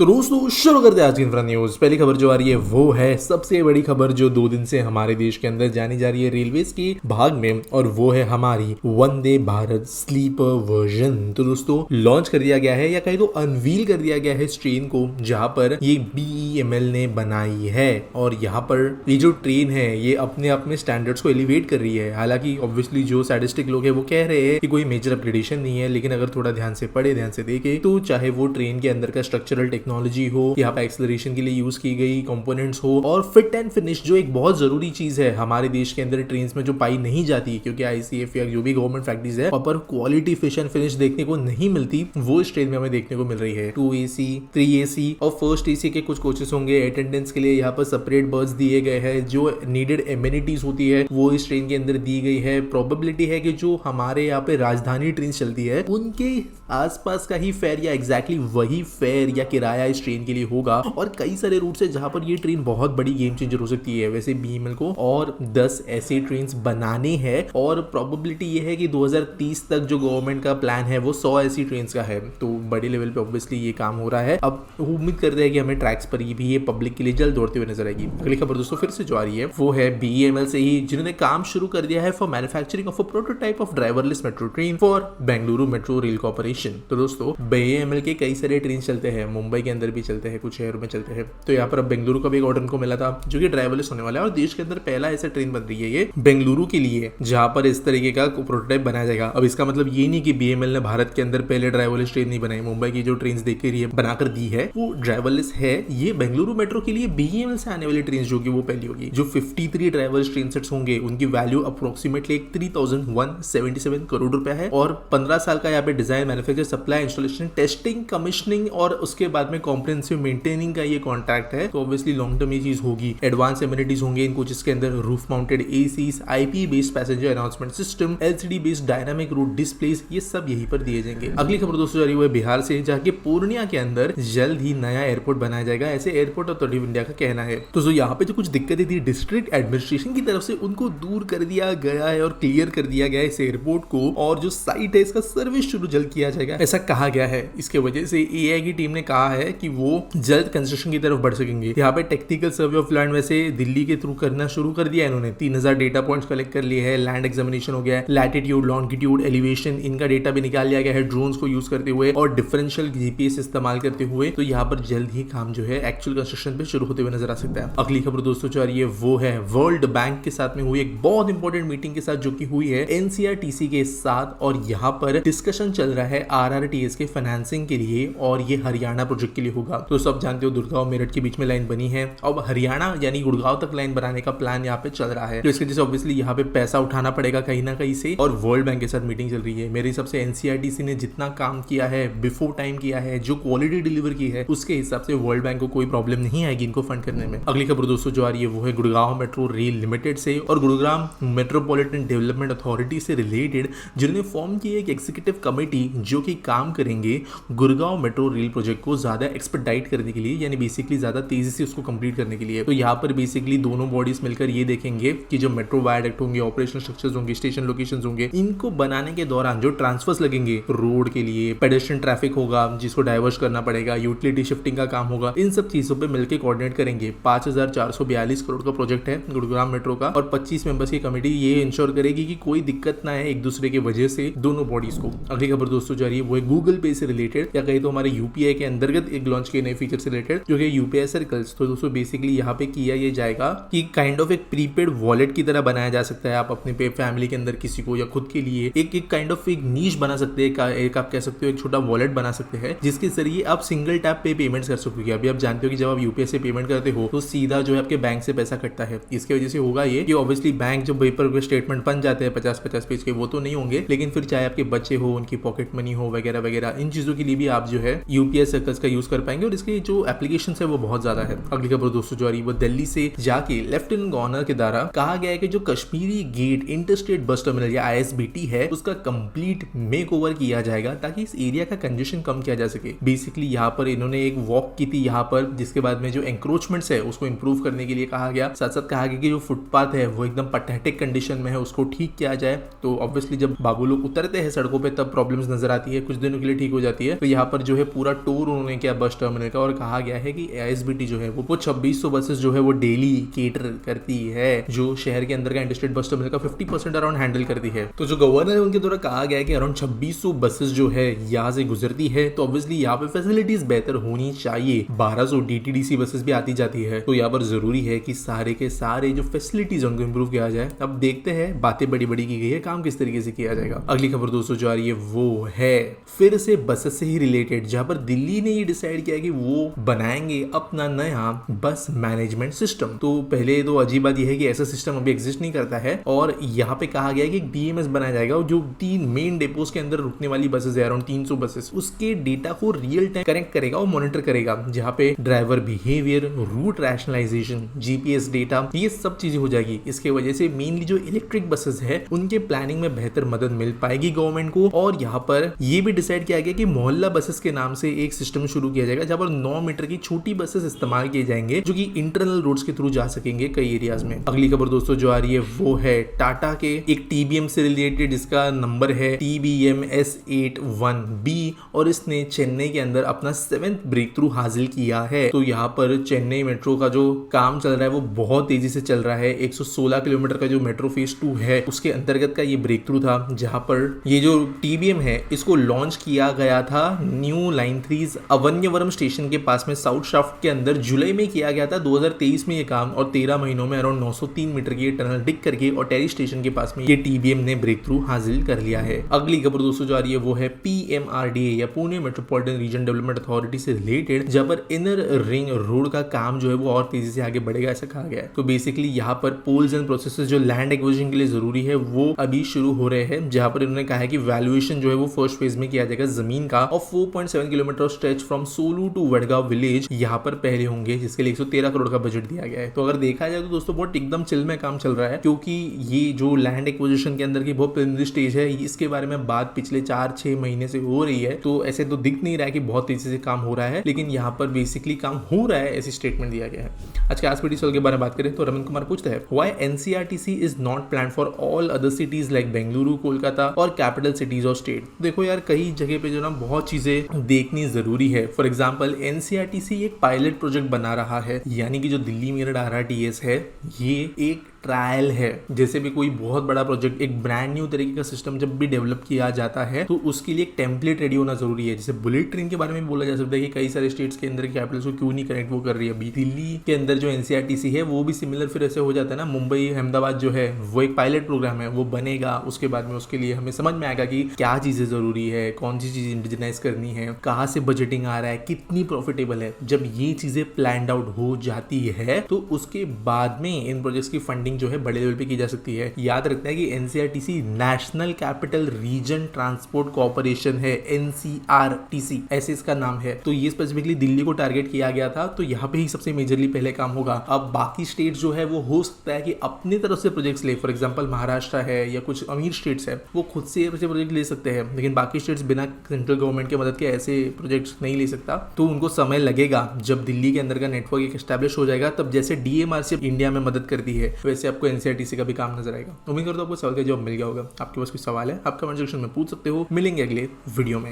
तो दोस्तों शुरू करते हैं आज की इंफ्रा न्यूज। पहली खबर जो आ रही है वो है सबसे बड़ी खबर जो 2 दिन से हमारे देश के अंदर जानी जा रही है रेलवेज की भाग में, और वो है हमारी वंदे भारत स्लीपर वर्जन। तो दोस्तों लॉन्च कर दिया गया है या कहीं तो अनवील कर दिया गया है इस ट्रेन को, जहां पर ये BEML ने बनाई है। और यहाँ पर ये जो ट्रेन है ये अपने आप में स्टैंडर्ड्स को एलिवेट कर रही है। हालांकि ऑब्वियसली जो सैडिस्टिक लोग है वो कह रहे हैं कि कोई मेजर अपग्रेडेशन नहीं है, लेकिन अगर थोड़ा ध्यान से पढ़े, ध्यान से देखे, तो चाहे वो ट्रेन के अंदर का स्ट्रक्चरल टेक्नोलॉजी हो, यहाँ पे एक्सेलरेशन के लिए यूज की गई कंपोनेंट्स हो, और फिट एंड फिनिश जो एक बहुत जरूरी चीज है हमारे देश के अंदर ट्रेन में जो पाई नहीं जाती, क्योंकि ICF या जो भी गवर्नमेंट फैक्ट्रीज है वहां पर क्वालिटी फिश एंड फिनिश देखने को नहीं मिलती, वो इस ट्रेन में हमें देखने को मिल रही है। 2AC 3AC और फर्स्ट AC के कुछ कोचेस होंगे। अटेंडेंस के लिए यहाँ पर सेपरेट बर्थ दिए गए हैं। जो नीडेड एमिनिटीज होती है वो इस ट्रेन के अंदर दी गई है। प्रोबेबिलिटी है कि जो हमारे यहाँ पे राजधानी ट्रेन चलती है उनके आसपास का ही फेयर या एग्जैक्टली वही फेयर या किराया इस ट्रेन के लिए होगा। और कई सारे रूट है जहां पर ये ट्रेन बहुत बड़ी गेम चेंजर हो सकती है। वैसे BEML को और 10 ऐसे ट्रेन बनाने हैं, और प्रोबेबिलिटी ये है कि 2030 तक जो गवर्नमेंट का प्लान है वो 100 ऐसी ट्रेन का है। तो बड़े लेवल पे ऑब्वियसली ये काम हो रहा है। अब उम्मीद करते हैं कि हमें ट्रैक्स पर भी ये पब्लिक के लिए जल्द दौड़ते हुए नजर आएगी। अगली खबर दोस्तों फिर से जो आ रही है वो है BEML से ही, जिन्होंने काम शुरू कर दिया है for manufacturing of a prototype of driverless metro train for Bengaluru metro rail corporation. तो दोस्तों BEML के कई सारे ट्रेन चलते हैं, मुंबई के अंदर भी चलते हैं, कुछ शहरों में चलते हैं। तो यहाँ पर अब बेंगलुरु का भी एक ऑर्डर को मिला था जो कि ड्राइवरलेस होने वाला है, और देश के अंदर पहला ऐसा ट्रेन बन रही है ये बेंगलुरु के लिए, जहां पर इस तरीके का प्रोटोटाइप बनाया जाएगा। अब इसका मतलब ये नहीं कि BEML ने भारत के अंदर पहले ड्राइवरलेस ट्रेन नहीं बनाई। मुंबई की जो ट्रेन देख रही है बनाकर दी है वो ड्राइवरलेस है। ये बेंगलुरु मेट्रो के लिए BEML से आने वाली ट्रेन जो कि वो पहली होगी। जो 53 ड्राइवरलेस ट्रेन सेट्स होंगे उनकी वैल्यू अप्रोक्सीमेटली 3177 करोड़ रुपया है, और 15 साल का यहाँ पे design, manufacture, supply, installation, testing, commissioning और उसके बाद में कॉम्प्रिहेंसिव मेंटेनिंग का ये कॉन्ट्रैक्ट है। तो ऑब्वियसली लॉन्ग टर्म ये चीज होगी। एडवांस एमिनिटीज होंगे इन कोचेस के अंदर, roof mounted ACs, IP based passenger announcement system, LCD based dynamic route displays, ये सब यही पर दिए जाएंगे। अगली खबर दोस्तों जा रही है बिहार से, जहाँ के पूर्णिया के अंदर जल्द ही नया एयरपोर्ट बनाया जाएगा, ऐसे एयरपोर्ट अथॉरिटी ऑफ इंडिया का कहना है। तो यहाँ पे जो कुछ दिक्कतें थी डिस्ट्रिक्ट एडमिनिस्ट्रेशन की तरफ से, उनको दूर कर दिया गया है और क्लियर कर दिया गया है इस एयरपोर्ट को, और जो साइट है इसका सर्विस शुरू जल्द किया जाएगा, ऐसा कहा गया है। इसके वजह से AI की टीम ने कहा है कि वो जल्द कंस्ट्रक्शन की तरफ बढ़ सकेंगे। यहाँ पे टेक्निकल सर्वे ऑफ लैंड वैसे दिल्ली के थ्रू करना शुरू कर दिया है इन्होंने। 3000 डेटा पॉइंट्स कलेक्ट कर लिए हैं, लैंड एग्जामिनेशन हो गया है, लैटिट्यूड, लॉन्गिट्यूड, एलिवेशन, इनका डेटा भी निकाल लिया गया है ड्रोन्स को यूज करते हुए और डिफरेंशियल GPS इस्तेमाल करते हुए। तो यहाँ पर जल्द ही काम जो है एक्चुअल कंस्ट्रक्शन पे शुरू होते हुए नजर आ सकता है। अगली खबर दोस्तों जो आ रही है वो है वर्ल्ड बैंक के साथ में हुई एक बहुत इंपॉर्टेंट मीटिंग के साथ, जो की हुई है NCRTC के साथ, और यहाँ पर डिस्कशन चल रहा है RRTS के फाइनेंसिंग के लिए, और ये हरियाणा प्रोजेक्ट के लिए होगा। तो सब जानते हो गुड़गांव मेरठ के बीच में लाइन बनी है, अब हरियाणा यानी गुड़गांव तक लाइन बनाने का प्लान यहाँ पे चल रहा है। तो इसके वजह से ऑब्वियसली यहाँ पे पैसा उठाना पड़ेगा कहीं ना कहीं से, और वर्ल्ड बैंक के साथ मीटिंग चल रही है। मेरे हिसाब से NCRTC ने जितना काम किया है, बिफोर टाइम किया है, जो क्वालिटी डिलीवर की है, उसके हिसाब से वर्ल्ड बैंक को कोई प्रॉब्लम नहीं आएगी इनको फंड करने में। अगली खबर दोस्तों जो आ रही है वो है गुड़गांव मेट्रो रेल लिमिटेड से, और गुड़गांव मेट्रोपॉलिटन डेवलपमेंट अथॉरिटी से रिलेटेड, जिन्होंने फॉर्म की एक एग्जीक्यूटिव कमेटी जो कि काम करेंगे गुड़गांव मेट्रो रेल प्रोजेक्ट को ज्यादा एक्सपर्टाइट करने के लिए, यानी बेसिकली ज्यादा तेजी से उसको कंप्लीट करने के लिए। तो यहाँ पर बेसिकली दोनों बॉडीज मिलकर ये देखेंगे कि जो मेट्रो वायरडक्ट होंगे, ऑपरेशनल स्ट्रक्चर्स होंगे, स्टेशन लोकेशंस होंगे, इनको बनाने के दौरान जो ट्रांसफर्स लगेंगे रोड के लिए, पेडेस्ट्रियन ट्रैफिक होगा जिसको डाइवर्स करना पड़ेगा, यूटिलिटी शिफ्टिंग का काम होगा, इन सब चीजों पे मिलकर कोऑर्डिनेट करेंगे। 5442 करोड़ का प्रोजेक्ट है गुड़गांव मेट्रो का, और 25 मेंबर्स की कमेटी ये इंश्योर करेगी कि कोई दिक्कत ना है एक दूसरे की वजह से दोनों बॉडीज को। अगली खबर दोस्तों जा रही है वो है गूगल पे से रिलेटेड, या कहीं तो हमारे UPI के अंतर्गत एक लॉन्च किए नए फीचर से रिलेटेड, जो कि UPI सर्कल्स। तो दोस्तों बेसिकली यहाँ पे किया ये जाएगा कि काइंड ऑफ एक प्रीपेड वॉलेट की तरह बनाया जा सकता है। आप अपने पे फैमिली के अंदर किसी को या खुद के लिए एक काइंड ऑफ एक नीश बना सकते हैं, एक आप कह सकते हो एक छोटा वॉलेट बना सकते हैं, जिसके जरिए आप सिंगल टैप पे पेमेंट कर सकोगे। अभी आप जानते हो कि जब आप UPI से पेमेंट करते हो तो सीधा जो है आपके बैंक से पैसा कटता है। इसके वजह से होगा ये कि ऑब्वियसली बैंक जो पेपर स्टेटमेंट बन जाते हैं 50-50 पेज के, वो तो नहीं होंगे, लेकिन फिर चाहे आपके बच्चे हो, उनकी पॉकेट मनी हो वगैरह वगैरह, इन चीजों के लिए भी आप जो है UPI सर्कल्स का यूज कर पाएंगे, और इसके जो एप्लीकेशन है वो बहुत ज्यादा है। अगली खबर दोस्तों जो आ रही है वो दिल्ली से जाके लेफ्टिनेंट गवर्नर के द्वारा कहा गया है कि जो Kashmiri gate interstate bus terminal या ISBT है उसका कंप्लीट मेक ओवर किया जाएगा, ताकि इस एरिया का कंजेशन कम किया जा सके। बेसिकली यहाँ पर इन्होंने एक वॉक की थी यहाँ पर, जिसके बाद में जो एंक्रोचमेंट्स है उसको इंप्रूव करने के लिए कहा गया। साथ साथ कहा गया कि जो फुटपाथ है वो एकदम पथेटिक कंडीशन में है, उसको ठीक किया जाए। तो ऑब्वियसली जब बाबू लोग उतरते हैं सड़कों पे तब प्रॉब्लम्स नजर आती आती है, कुछ दिनों के लिए ठीक हो जाती है। तो यहाँ पर जो है पूरा टूर उन्होंने किया बस टर्मिनल का और कहा गया है कि AISBT जो है वो 2600 बसेस जो है वो डेली केटर करती है, जो शहर के अंदर का इंटरस्टेट बस टर्मिनल का 50% अराउंड हैंडल करती है। तो जो गवर्नर है उनके द्वारा कहा गया है कि अराउंड 2600 बसेस जो है यहाँ से गुजरती है, तो ऑब्वियसली यहाँ पे फैसिलिटीज बेहतर होनी चाहिए। 1200 DTDC बसेस भी आती जाती है, तो यहाँ पर जरूरी है कि सारे के सारे जो फैसिलिटीज उनको इंप्रूव किया जाए। अब देखते हैं, बातें बड़ी बड़ी की गई है, काम किस तरीके से किया जाएगा। अगली खबर दोस्तों जो आ रही है वो है फिर से बसेस से ही रिलेटेड, जहां पर दिल्ली ने ये डिसाइड किया कि वो बनाएंगे अपना नया बस मैनेजमेंट सिस्टम। तो पहले तो अजीब बात यह है कि ऐसा सिस्टम अभी एग्जिस्ट नहीं करता है, और यहाँ पे कहा गया है कि एक DMS बनाया जाएगा जो 3 मेन डेपोज के अंदर रुकने वाली बसेस है, अराउंड 300 बसेस, उसके डेटा को रियल टाइम कनेक्ट करेगा और मॉनिटर करेगा, जहाँ पे driver behaviour, route rationalisation, GPS data, ये सब चीजें हो जाएगी। इसके वजह से मेनली जो इलेक्ट्रिक बसेस है उनके प्लानिंग में बेहतर मदद मिल पाएगी गवर्नमेंट को। और यहाँ पर ये भी डिसाइड किया गया कि मोहल्ला बसेस के नाम से एक सिस्टम शुरू किया जाएगा, जहाँ पर 9 मीटर की छोटी बसेस इस्तेमाल किए जाएंगे जो कि इंटरनल रोड्स के थ्रू जा सकेंगे कई एरियाज में। अगली खबर दोस्तों जो आ रही है वो है टाटा के एक TBM से रिलेटेड, जिसका नंबर है TBM S81B, और इसने चेन्नई के अंदर अपना 7th ब्रेक थ्रू हासिल किया है। तो यहाँ पर चेन्नई मेट्रो का जो काम चल रहा है वो बहुत तेजी से चल रहा है। 116 किलोमीटर का जो मेट्रो फेज 2 है उसके अंतर्गत का ये ब्रेक थ्रू था, जहाँ पर ये जो TBM है इसको लॉन्च किया गया था न्यू लाइन 3 अवन्यवरम स्टेशन के पास में साउथ शाफ्ट के अंदर जुलाई में किया गया था 2023 में ये काम, और 13 महीनों में अराउंड 903 मीटर की टनल डिग करके और टेरी स्टेशन के पास में ये TBM ने ब्रेक थ्रू हासिल कर लिया है। अगली खबर दोस्तों जो आ रही है वो है PMRDA या Pune metropolitan region development authority से रिलेटेड, जहाँ पर इनर रिंग रोड का काम जो है वो और तेजी से आगे बढ़ेगा ऐसा कहा गया है। तो बेसिकली यहाँ पर पोल्स एंड प्रोसेसेस जो लैंड एक्विजिशन के लिए जरूरी है वो अभी शुरू हो रहे हैं, जहाँ पर इन्होंने कहा है कि वैल्यूएशन जो है वो फर्स्ट फेज में किया जाएगा जमीन का, और 4.7 kilometre stretch from Solu to Wadgaon village यहाँ पर पहले होंगे, जिसके लिए 113 करोड़ का बजट दिया गया है। तो अगर देखा जाए तो दोस्तों बहुत एकदम चिल में काम चल रहा है, क्योंकि ये जो लैंड एक्विजिशन के अंदर की बहुत प्रिलिमिनरी स्टेज है, इसके बारे में बात पिछले 4-6 महीने से हो रही है। तो ऐसे तो दिख नहीं रहा है कि बहुत तेजी से काम हो रहा है, लेकिन यहाँ पर बेसिकली काम हो रहा है, ऐसी स्टेटमेंट दिया गया है। आज के आस्पेडी सोल के बारे में बात करें तो रमन कुमार पूछते हैं, why NCRTC is not plan for all other cities like Bengaluru, Kolkata और कैपिटल सिटीज और स्टेट। देखो यार, कई जगह पे जो ना बहुत चीजें देखनी जरूरी है। फॉर एग्जांपल NCRTC एक पायलट प्रोजेक्ट बना रहा है, यानी कि जो दिल्ली मेरठ RRTS है ये एक ट्रायल है। जैसे भी कोई बहुत बड़ा प्रोजेक्ट, एक ब्रांड न्यू तरीके का सिस्टम जब भी डेवलप किया जाता है तो उसके लिए एक टेम्पलेट रेडी होना जरूरी है। जैसे बुलेट ट्रेन के बारे में बोला जा सकता है कि कई सारे स्टेट्स के अंदर कैपिटल्स को क्यों नहीं कनेक्ट वो कर रही है। अभी दिल्ली के अंदर जो NCRTC है वो भी सिमिलर फिर ऐसे हो जाता है ना। मुंबई अहमदाबाद जो है वो एक पायलट प्रोग्राम है, वो बनेगा, उसके बाद में उसके लिए हमें समझ में आएगा कि क्या चीजें जरूरी है, कौन सी चीज इंडिजिनाइज करनी है, कहाँ से बजटिंग आ रहा है, कितनी प्रॉफिटेबल है। जब ये चीजें प्लान आउट हो जाती है तो उसके बाद में इन प्रोजेक्ट्स की फंडिंग जो है बड़े लेवल पे की जा सकती है। याद रखना है कि NCRTC national capital region transport corporation है, NCRTC ऐसे इसका नाम है। तो ये स्पेसिफिकली दिल्ली को टारगेट किया गया था, तो यहाँ पे ही सबसे मेजरली पहले काम होगा। अब बाकी स्टेट जो है वो हो सकता है कि अपनी तरफ से प्रोजेक्ट्स ले, फॉर एग्जांपल महाराष्ट्र है या कुछ अमीर स्टेट्स है वो खुद से ऐसे प्रोजेक्ट ले सकते हैं, लेकिन बाकी स्टेट्स बिना सेंट्रल गवर्नमेंट की मदद के ऐसे प्रोजेक्ट्स नहीं ले सकता। तो उनको समय लगेगा। जब दिल्ली के अंदर का नेटवर्क एक एस्टैब्लिश हो जाएगा तब जैसे DMRC इंडिया में मदद करती है वैसे आपको NCRTC का भी काम नजर आएगा। उम्मीद करता हूं आपको सवाल का जवाब मिल गया होगा। आपके पास कोई सवाल है आप कमेंट सेक्शन में पूछ सकते हो। मिलेंगे अगले वीडियो में।